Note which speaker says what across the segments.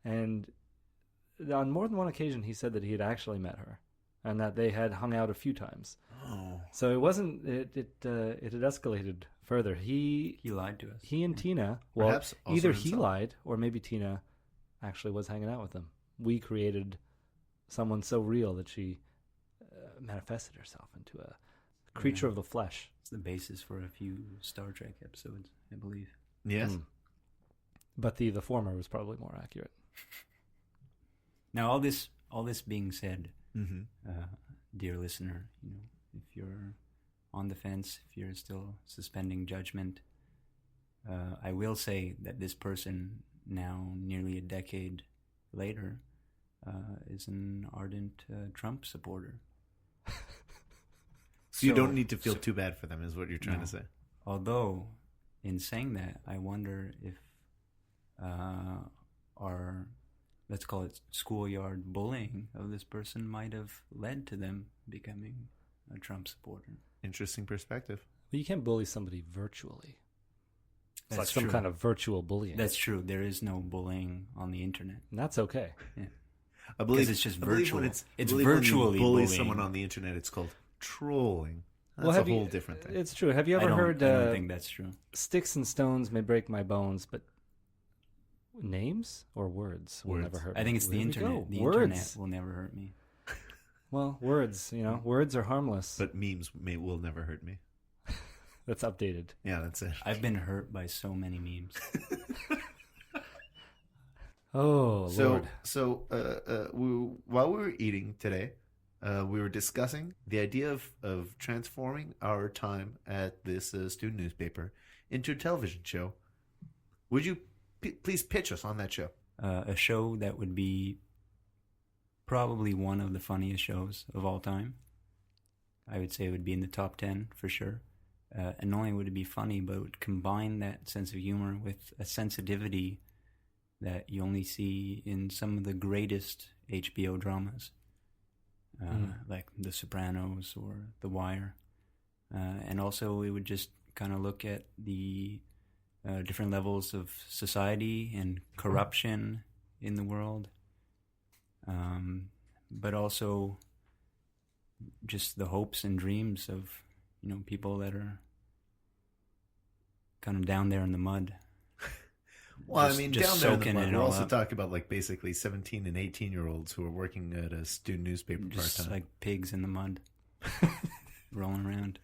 Speaker 1: And on more than one occasion, he said that he had actually met her, and that they had hung out a few times.
Speaker 2: Oh.
Speaker 1: So it wasn't. It had escalated further. He
Speaker 2: lied to us.
Speaker 1: He and Tina. Well,
Speaker 2: Perhaps also
Speaker 1: either
Speaker 2: himself.
Speaker 1: he lied, or maybe Tina actually was hanging out with him. We created someone so real that she manifested herself into a creature of the flesh.
Speaker 2: It's the basis for a few Star Trek episodes, I believe.
Speaker 3: Yes.
Speaker 1: But the former was probably more accurate.
Speaker 2: Now, all this being said,
Speaker 3: Mm-hmm.
Speaker 2: dear listener, if you're on the fence, if you're still suspending judgment, I will say that this person, now nearly a decade later, is an ardent Trump supporter.
Speaker 3: So you don't need to feel too bad for them, is what you're trying to say.
Speaker 2: Although, in saying that, I wonder if our, let's call it schoolyard bullying of this person might have led to them becoming a Trump supporter.
Speaker 3: Interesting perspective.
Speaker 1: But you can't bully somebody virtually. It's
Speaker 2: That's
Speaker 1: like some
Speaker 2: true.
Speaker 1: kind of virtual bullying.
Speaker 2: That's true. There is no bullying on the internet.
Speaker 1: And that's okay.
Speaker 2: Yeah.
Speaker 3: I believe
Speaker 2: it's just
Speaker 3: I believe
Speaker 2: virtual.
Speaker 3: When
Speaker 2: It's
Speaker 3: I believe when
Speaker 2: virtually
Speaker 3: you bully
Speaker 2: bullying.
Speaker 3: someone on the internet, it's called trolling. That's
Speaker 1: Well,
Speaker 3: a
Speaker 1: have you-
Speaker 3: whole different thing.
Speaker 1: It's true. Have you ever heard
Speaker 2: I don't think that's true.
Speaker 1: sticks and stones may break my bones, but names or words will
Speaker 3: Words.
Speaker 1: never hurt me?
Speaker 2: I think it's the
Speaker 1: There we
Speaker 2: internet.
Speaker 1: go.
Speaker 2: The
Speaker 1: Words.
Speaker 2: internet will never hurt me.
Speaker 1: Well, words, words are harmless.
Speaker 3: But memes will never hurt me.
Speaker 1: That's updated.
Speaker 3: Yeah, that's it.
Speaker 2: I've been hurt by so many memes.
Speaker 1: Oh, Lord.
Speaker 3: While we were eating today, we were discussing the idea of transforming our time at this student newspaper into a television show. Would you please pitch us on that show?
Speaker 2: A show that would be probably one of the funniest shows of all time. I would say it would be in the top 10 for sure. And not only would it be funny, but it would combine that sense of humor with a sensitivity that you only see in some of the greatest HBO dramas, like The Sopranos or The Wire. And also it would just kind of look at the different levels of society and corruption in the world, but also just the hopes and dreams of people that are kind of down there in the mud.
Speaker 3: Well,
Speaker 2: Just-
Speaker 3: I mean,
Speaker 2: just
Speaker 3: down there in the
Speaker 2: soaking
Speaker 3: mud,
Speaker 2: it
Speaker 3: we're
Speaker 2: all
Speaker 3: also
Speaker 2: up.
Speaker 3: talking about like basically 17 and 18-year-olds who are working at a student newspaper
Speaker 2: Just
Speaker 3: part-time.
Speaker 2: like pigs in the mud, rolling around.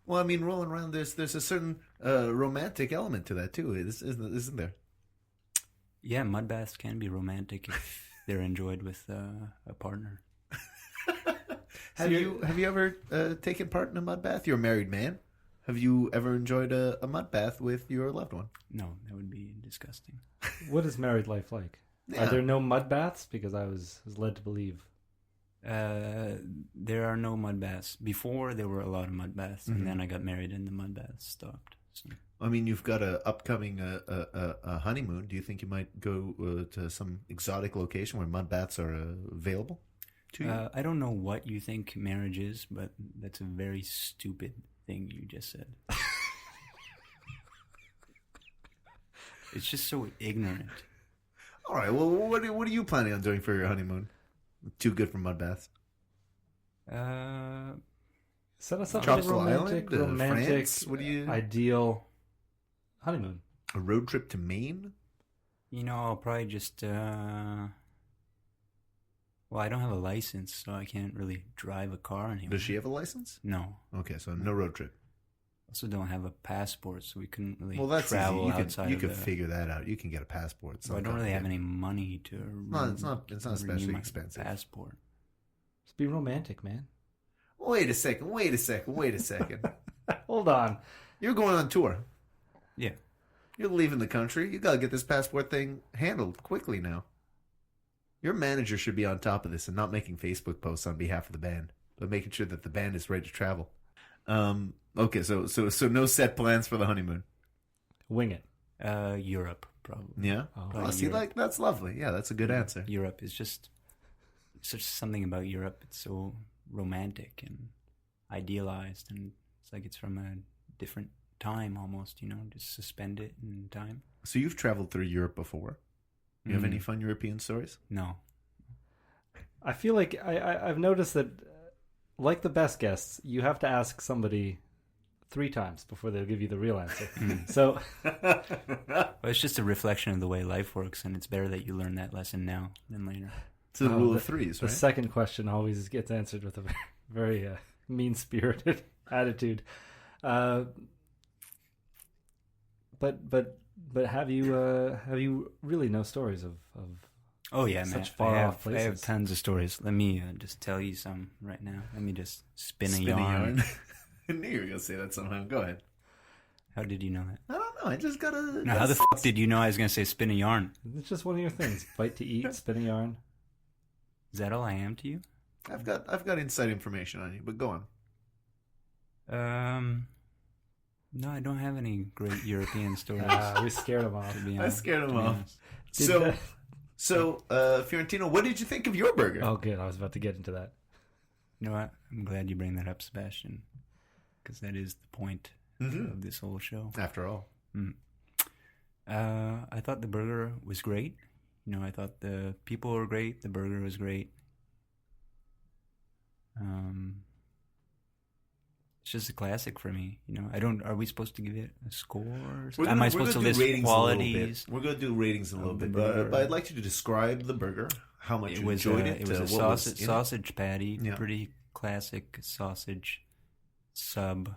Speaker 3: Well, I mean, rolling around, there's a certain romantic element to that too, isn't there?
Speaker 2: Yeah, mud baths can be romantic if they're enjoyed with a partner.
Speaker 3: Have you ever taken part in a mud bath? You're a married man. Have you ever enjoyed a mud bath with your loved one?
Speaker 2: No, that would be disgusting.
Speaker 1: What is married life like?
Speaker 3: Yeah.
Speaker 1: Are there no mud baths? Because I was led to believe.
Speaker 2: There are no mud baths. Before, there were a lot of mud baths, and then I got married and the mud baths stopped. So.
Speaker 3: I mean, you've got a upcoming a honeymoon. Do you think you might go to some exotic location where mud baths are available to you?
Speaker 2: I don't know what you think marriage is, but that's a very stupid thing you just said. It's just so ignorant.
Speaker 3: All right. Well, what are you planning on doing for your honeymoon? Too good for mud baths.
Speaker 1: Set us up with a
Speaker 3: Tropical
Speaker 1: romantic,
Speaker 3: Island, France? What do you?
Speaker 1: ideal honeymoon.
Speaker 3: A road trip to Maine?
Speaker 2: I'll probably just... well, I don't have a license, so I can't really drive a car anymore.
Speaker 3: Does she have a license?
Speaker 2: No.
Speaker 3: Okay, so no road trip.
Speaker 2: Also don't have a passport, so we couldn't really
Speaker 3: Well, that's
Speaker 2: travel
Speaker 3: easy.
Speaker 2: outside
Speaker 3: You
Speaker 2: of
Speaker 3: can
Speaker 2: the...
Speaker 3: figure that out. You can get a passport.
Speaker 2: So I don't really have any money to
Speaker 3: It's not especially
Speaker 2: renew my
Speaker 3: expensive.
Speaker 2: passport.
Speaker 1: Just be romantic, man.
Speaker 3: Wait a second.
Speaker 1: Hold on.
Speaker 3: You're going on tour.
Speaker 2: Yeah.
Speaker 3: You're leaving the country. You gotta get this passport thing handled quickly now. Your manager should be on top of this and not making Facebook posts on behalf of the band, but making sure that the band is ready to travel. Okay, so no set plans for the honeymoon.
Speaker 1: Wing it.
Speaker 2: Europe, probably.
Speaker 3: Yeah.
Speaker 1: Oh,
Speaker 3: See,
Speaker 2: Europe.
Speaker 3: like that's lovely. Yeah, that's a good answer.
Speaker 2: Europe is just such something about Europe. It's so romantic and idealized, and it's like it's from a different time almost. Just suspend it in time.
Speaker 3: So you've traveled through Europe before. You have any fun European stories?
Speaker 2: No.
Speaker 1: I feel like I've noticed that, like the best guests, you have to ask somebody 3 times before they'll give you the real answer. So,
Speaker 2: Well, it's just a reflection of the way life works, and it's better that you learn that lesson now than later.
Speaker 3: It's the rule of threes,
Speaker 1: the
Speaker 3: right?
Speaker 1: second question always gets answered with a very mean-spirited attitude. But have you really no stories of
Speaker 2: Oh yeah, man!
Speaker 1: such far off
Speaker 2: I
Speaker 1: places?
Speaker 2: have tons of stories. Let me just tell you some right now. Let me just spin a yarn.
Speaker 3: I knew you were going to say that somehow. Go ahead.
Speaker 2: How did you know that?
Speaker 3: I don't know. I just got to...
Speaker 2: No, how the fuck did you know I was going to say spin a yarn?
Speaker 1: It's just one of your things. Bite to eat, spin a yarn.
Speaker 2: Is that all I am to you?
Speaker 3: I've got inside information on you, but go on.
Speaker 2: No, I don't have any great European stories.
Speaker 1: We scared him off.
Speaker 2: To be
Speaker 3: I
Speaker 2: honest,
Speaker 3: scared him
Speaker 2: to be
Speaker 3: off.
Speaker 2: honest.
Speaker 3: So, Fiorentino, what did you think of your burger?
Speaker 1: Oh, good. I was about to get into that.
Speaker 2: You know what? I'm glad you bring that up, Sebastian, because that is the point of this whole show.
Speaker 3: After all.
Speaker 2: I thought the burger was great. You know, I thought the people were great. The burger was great. It's just a classic for me. You know, Are we supposed to give it a score? Am I supposed to list qualities?
Speaker 3: We're going to do ratings in a little bit, but I'd like you to describe the burger. How much you enjoyed it?
Speaker 2: It was a sausage patty,
Speaker 3: Yeah.
Speaker 2: pretty classic sausage sub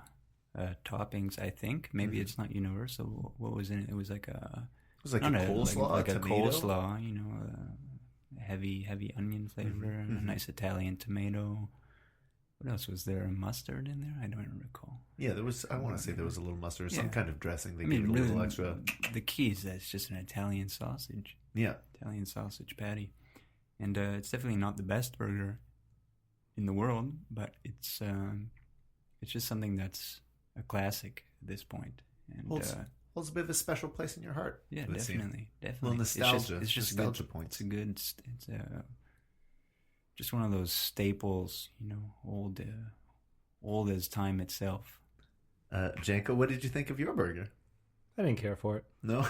Speaker 2: toppings. I think maybe it's not universal. What was in it? It was like a
Speaker 3: coleslaw,
Speaker 2: like a
Speaker 3: tomato?
Speaker 2: coleslaw. You know, heavy onion flavor, a nice Italian tomato. What else was there? Mustard in there? I don't recall.
Speaker 3: Yeah, there was. I want to say there was a little mustard, some
Speaker 2: Yeah.
Speaker 3: kind of dressing. They gave it a
Speaker 2: really,
Speaker 3: little extra.
Speaker 2: The key is that it's just an Italian sausage.
Speaker 3: Yeah,
Speaker 2: Italian sausage patty. And it's definitely not the best burger in the world, but it's just something that's a classic at this point. And
Speaker 3: holds a bit of a special place in your heart.
Speaker 2: yeah,
Speaker 3: it would seem.
Speaker 2: definitely.
Speaker 3: Little nostalgia.
Speaker 2: It's just
Speaker 3: nostalgia
Speaker 2: good,
Speaker 3: points.
Speaker 2: It's a good. It's just one of those staples, you know, old as time itself.
Speaker 3: Janko, what did you think of your burger?
Speaker 1: I didn't care for it.
Speaker 3: No.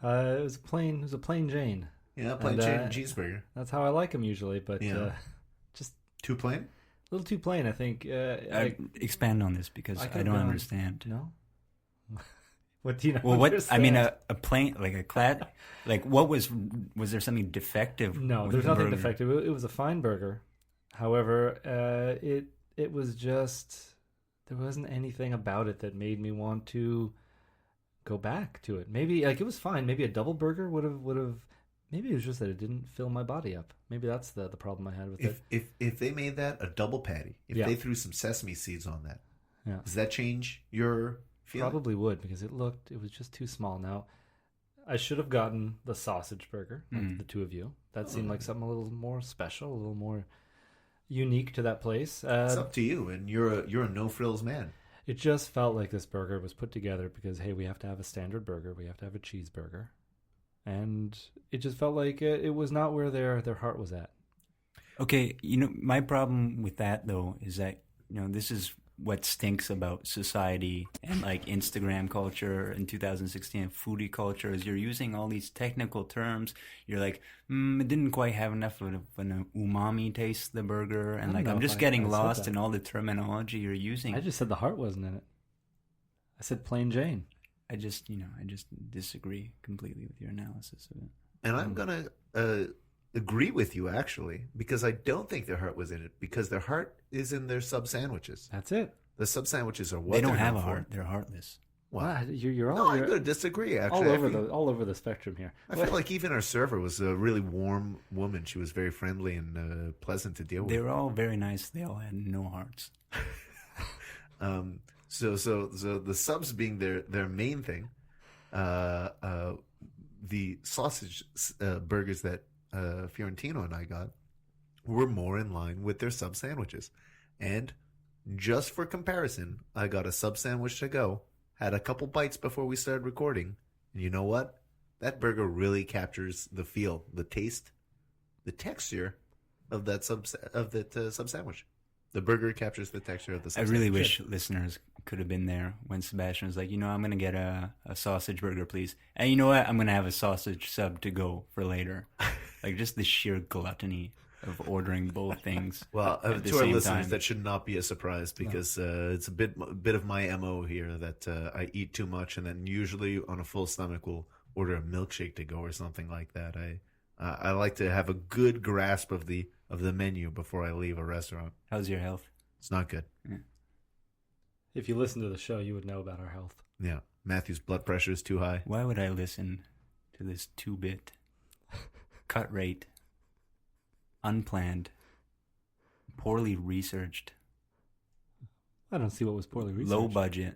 Speaker 1: It was a plain Jane.
Speaker 3: Yeah, plain chicken cheeseburger.
Speaker 1: That's how I like them usually, but
Speaker 3: Yeah.
Speaker 1: just
Speaker 3: Too plain?
Speaker 1: a little too plain, I think.
Speaker 2: Expand on this because I
Speaker 1: could've
Speaker 2: don't
Speaker 1: gone-
Speaker 2: understand.
Speaker 1: No. What do you know?
Speaker 2: Well, what I mean, a plain like a clad, like what was there something defective?
Speaker 1: No,
Speaker 2: with
Speaker 1: there's
Speaker 2: the
Speaker 1: nothing
Speaker 2: burger?
Speaker 1: defective. It was a fine burger. However, it was just, there wasn't anything about it that made me want to go back to it. Maybe like it was fine. Maybe a double burger would have. Maybe it was just that it didn't fill my body up. Maybe that's the problem I had with it.
Speaker 3: If they made that a double patty, if
Speaker 1: Yeah.
Speaker 3: they threw some sesame seeds on that,
Speaker 1: Yeah.
Speaker 3: does that change your feeling?
Speaker 1: Probably would, because it was just too small. Now, I should have gotten the sausage burger, like the two of you. That seemed like something a little more special, a little more unique to that place.
Speaker 3: It's up to you, and you're a no frills man.
Speaker 1: It just felt like this burger was put together because, hey, we have to have a standard burger, we have to have a cheeseburger, and it just felt like it was not where their heart was at.
Speaker 2: Okay, you know, my problem with that though is that, you know, this is what stinks about society and like Instagram culture in 2016, foodie culture, is you're using all these technical terms. You're like, it didn't quite have enough of an umami taste, the burger, and like I'm just getting lost in all the terminology you're using.
Speaker 1: I just said the heart wasn't in it. I said plain Jane.
Speaker 2: I just disagree completely with your analysis of it.
Speaker 3: And I'm gonna agree with you actually, because I don't think their heart was in it, because their heart is in their sub sandwiches.
Speaker 1: That's it.
Speaker 3: The sub sandwiches are what
Speaker 2: They don't
Speaker 3: they're
Speaker 2: have
Speaker 3: known
Speaker 2: a
Speaker 3: for.
Speaker 2: heart. They're heartless.
Speaker 1: Wow, you're
Speaker 3: No, I'm going to disagree. Actually,
Speaker 1: all over the spectrum here.
Speaker 3: I feel like even our server was a really warm woman. She was very friendly and pleasant to deal with.
Speaker 2: They were all very nice. They all had no hearts.
Speaker 3: So the subs being their main thing, the sausage burgers that Fiorentino and I got were more in line with their sub sandwiches. And just for comparison, I got a sub sandwich to go, had a couple bites before we started recording, and you know what? That burger really captures the feel, the taste, the texture of that sub sandwich. The burger captures the texture of the sub
Speaker 2: I
Speaker 3: sandwich.
Speaker 2: really wish listeners could have been there when Sebastian was like, I'm going to get a sausage burger, please. And you know what? I'm going to have a sausage sub to go for later. Like, just the sheer gluttony of ordering both things.
Speaker 3: Well,
Speaker 2: at the
Speaker 3: to our
Speaker 2: same
Speaker 3: listeners,
Speaker 2: time.
Speaker 3: that should not be a surprise because it's a bit of my MO here that I eat too much, and then usually on a full stomach will order a milkshake to go or something like that. I like to have a good grasp of the menu before I leave a restaurant.
Speaker 2: How's your health?
Speaker 3: It's not good.
Speaker 2: Yeah.
Speaker 1: If you listen to the show, you would know about our health.
Speaker 3: Yeah, Matthew's blood pressure is too high.
Speaker 2: Why would I listen to this 2-bit cut rate, unplanned, poorly researched,
Speaker 1: I don't see what was poorly researched.
Speaker 2: low budget?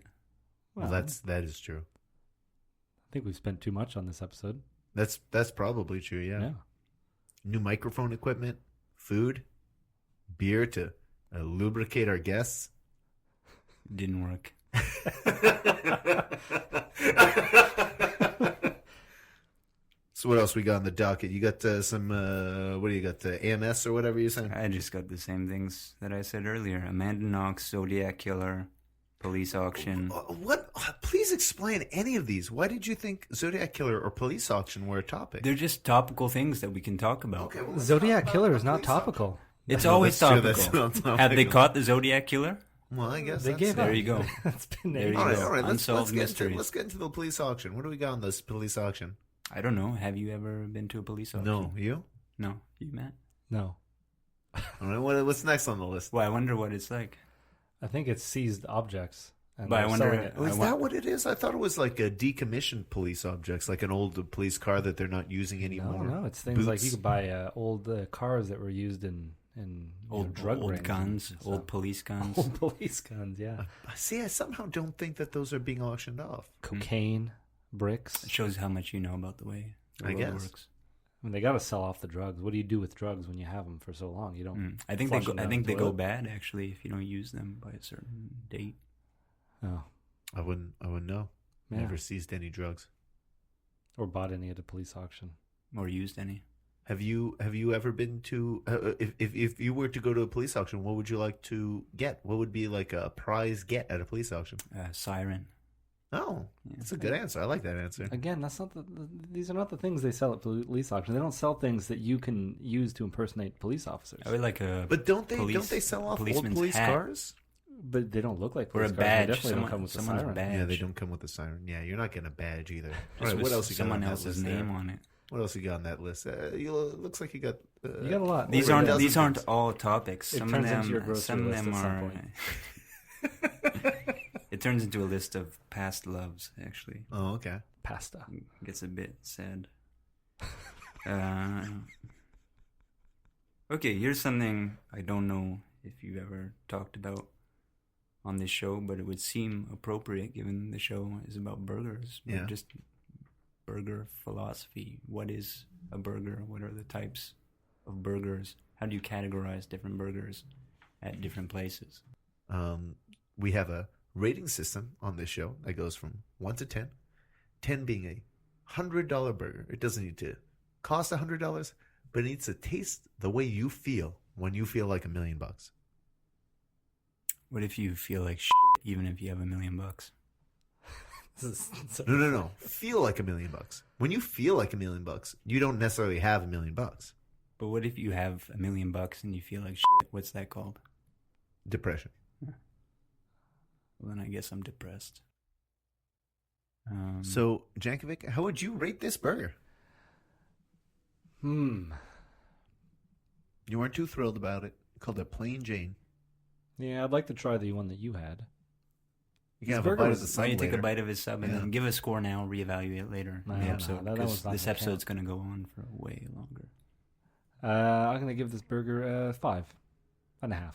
Speaker 3: Well, that is true.
Speaker 1: I think we've spent too much on this episode.
Speaker 3: That's probably true. Yeah. New microphone equipment, food, beer to lubricate our guests.
Speaker 2: Didn't work.
Speaker 3: So what else we got on the docket? You got some, what do you got, AMS or whatever you said?
Speaker 2: I just got the same things that I said earlier. Amanda Knox, Zodiac Killer, police auction.
Speaker 3: What? Please explain any of these. Why did you think Zodiac Killer or police auction were a topic?
Speaker 2: They're just topical things that we can talk about.
Speaker 3: Okay, well,
Speaker 1: Zodiac Killer is not topical.
Speaker 2: It's
Speaker 3: No,
Speaker 2: always
Speaker 3: that's true,
Speaker 2: topical.
Speaker 3: that's not topical.
Speaker 2: Have they caught the Zodiac Killer?
Speaker 3: Well, I guess
Speaker 1: They
Speaker 3: that's
Speaker 1: gave
Speaker 2: There
Speaker 1: up.
Speaker 2: you go.
Speaker 1: That's been
Speaker 2: There you
Speaker 3: All right,
Speaker 2: go.
Speaker 3: all right.
Speaker 2: Unsolved
Speaker 3: Let's
Speaker 2: mysteries.
Speaker 3: get into the police auction. What do we got on this police auction?
Speaker 2: I don't know. Have you ever been to a police auction?
Speaker 3: No, you?
Speaker 2: No. You, Matt?
Speaker 1: No.
Speaker 3: All right. What's next on the list?
Speaker 2: Well, I wonder what it's like.
Speaker 1: I think it's seized objects. And
Speaker 2: But I
Speaker 1: they're
Speaker 2: wonder-
Speaker 1: selling it.
Speaker 3: Oh, is that what it is? I thought it was like a decommissioned police objects, like an old police car that they're not using anymore.
Speaker 1: No, it's things like
Speaker 3: Boots.
Speaker 1: you could buy old cars that were used in drug
Speaker 2: old
Speaker 1: rings
Speaker 2: guns,
Speaker 1: and
Speaker 2: old
Speaker 1: stuff.
Speaker 2: police guns.
Speaker 1: Old police guns, yeah.
Speaker 3: See, I somehow don't think that those are being auctioned off.
Speaker 1: Cocaine, bricks.
Speaker 2: It shows how much you know about the way the
Speaker 3: I
Speaker 2: world
Speaker 3: guess.
Speaker 2: works.
Speaker 1: I mean, they got to sell off the drugs. What do you do with drugs when you have them for so long? You don't.
Speaker 2: I think
Speaker 1: Flush them
Speaker 2: I
Speaker 1: down
Speaker 2: think
Speaker 1: the
Speaker 2: they go
Speaker 1: toilet.
Speaker 2: bad actually if you don't use them by a certain date.
Speaker 1: Oh,
Speaker 3: I wouldn't know.
Speaker 1: yeah.
Speaker 3: Never seized any drugs.
Speaker 1: Or bought any at a police auction.
Speaker 2: Or used any.
Speaker 3: Have you ever been to? If you were to go to a police auction, what would you like to get? What would be like a prize get at a police auction?
Speaker 2: Siren.
Speaker 3: Oh, that's a good answer. I like that answer.
Speaker 1: Again, that's not these are not the things they sell at police auction. They don't sell things that you can use to impersonate police officers.
Speaker 2: I would like a
Speaker 3: But don't they
Speaker 2: police-
Speaker 3: sell off old
Speaker 2: policeman's
Speaker 3: police
Speaker 2: hat.
Speaker 3: cars?
Speaker 1: But they don't look like
Speaker 2: or
Speaker 1: police
Speaker 2: a
Speaker 1: cars. They
Speaker 2: badge.
Speaker 1: definitely don't come with the
Speaker 2: Someone's
Speaker 1: siren.
Speaker 2: badge.
Speaker 3: Yeah, they don't come with the siren. Yeah, you're not getting a badge either. All
Speaker 2: Just
Speaker 3: right,
Speaker 2: with
Speaker 3: what else you got on
Speaker 2: someone
Speaker 3: that
Speaker 2: else's
Speaker 3: list there?
Speaker 2: name on it.
Speaker 3: What else you got on that list? Looks like you got.
Speaker 1: You got a lot.
Speaker 2: These
Speaker 3: over a
Speaker 2: aren't
Speaker 3: dozen
Speaker 2: these aren't
Speaker 3: things.
Speaker 2: all topics.
Speaker 1: It
Speaker 2: Some of
Speaker 1: turns into your
Speaker 2: them
Speaker 1: grocery
Speaker 2: some of
Speaker 1: list
Speaker 2: them
Speaker 1: at some
Speaker 2: are it turns into a list of past loves actually.
Speaker 3: Oh, okay.
Speaker 1: Pasta.
Speaker 2: Gets a bit sad. Okay, here's something I don't know if you've ever talked about on this show, but it would seem appropriate given the show is about burgers.
Speaker 3: Yeah.
Speaker 2: Just burger philosophy. What is a burger? What are the types of burgers? How do you categorize different burgers at different places?
Speaker 3: We have a rating system on this show that goes from 1 to 10. 10 being a $100 burger. It doesn't need to cost $100, but it needs to taste the way you feel when you feel like $1 million.
Speaker 2: What if you feel like shit even if you have $1 million?
Speaker 3: No. Feel like $1 million. When you feel like $1 million, you don't necessarily have $1 million.
Speaker 2: But what if you have $1 million and you feel like shit? What's that called?
Speaker 3: Depression.
Speaker 2: Well, then I guess I'm depressed.
Speaker 3: So, Jankovic, how would you rate this burger? You weren't too thrilled about it. You called it Plain Jane.
Speaker 1: Yeah, I'd like to try the one that you had.
Speaker 3: You can have
Speaker 1: This
Speaker 3: a
Speaker 1: burger
Speaker 3: bite
Speaker 1: was-
Speaker 3: of the
Speaker 2: Why
Speaker 3: sub
Speaker 2: don't you take a
Speaker 3: later.
Speaker 2: bite of his sub and
Speaker 3: Yeah.
Speaker 2: then give a score now, reevaluate later in the
Speaker 1: No,
Speaker 2: episode?
Speaker 1: that
Speaker 2: 'cause
Speaker 1: was not
Speaker 2: this
Speaker 1: gonna
Speaker 2: episode's
Speaker 1: count.
Speaker 2: going to go on for way longer.
Speaker 1: I'm going to give this burger 5.5.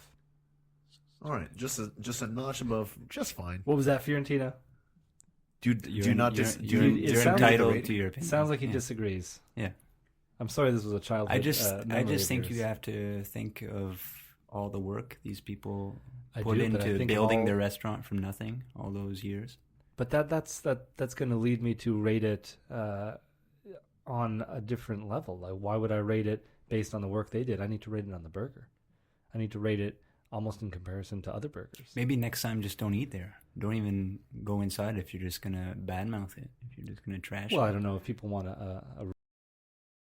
Speaker 3: All right, just a notch above, just fine.
Speaker 1: What was that, Fiorentino?
Speaker 3: Do
Speaker 2: You're
Speaker 3: not
Speaker 2: you're,
Speaker 3: dis- do
Speaker 2: you're,
Speaker 3: you-
Speaker 1: it
Speaker 2: you're
Speaker 1: sounds like
Speaker 2: entitled
Speaker 3: the rating?
Speaker 2: to your
Speaker 1: It
Speaker 2: opinion.
Speaker 1: sounds like he
Speaker 2: Yeah.
Speaker 1: disagrees.
Speaker 2: Yeah.
Speaker 1: I'm sorry this was a childhood
Speaker 2: I just
Speaker 1: memory of
Speaker 2: think
Speaker 1: yours.
Speaker 2: you have to think of all the work these people
Speaker 1: I
Speaker 2: put
Speaker 1: do, but I
Speaker 2: into
Speaker 1: think
Speaker 2: building
Speaker 1: all-
Speaker 2: their restaurant from nothing all those years.
Speaker 1: But that's going to lead me to rate it on a different level. Like, why would I rate it based on the work they did? I need to rate it on the burger. I need to rate it almost in comparison to other burgers.
Speaker 2: Maybe next time just don't eat there. Don't even go inside if you're just gonna badmouth it. If you're just gonna trash it.
Speaker 1: Well, I don't know if people want a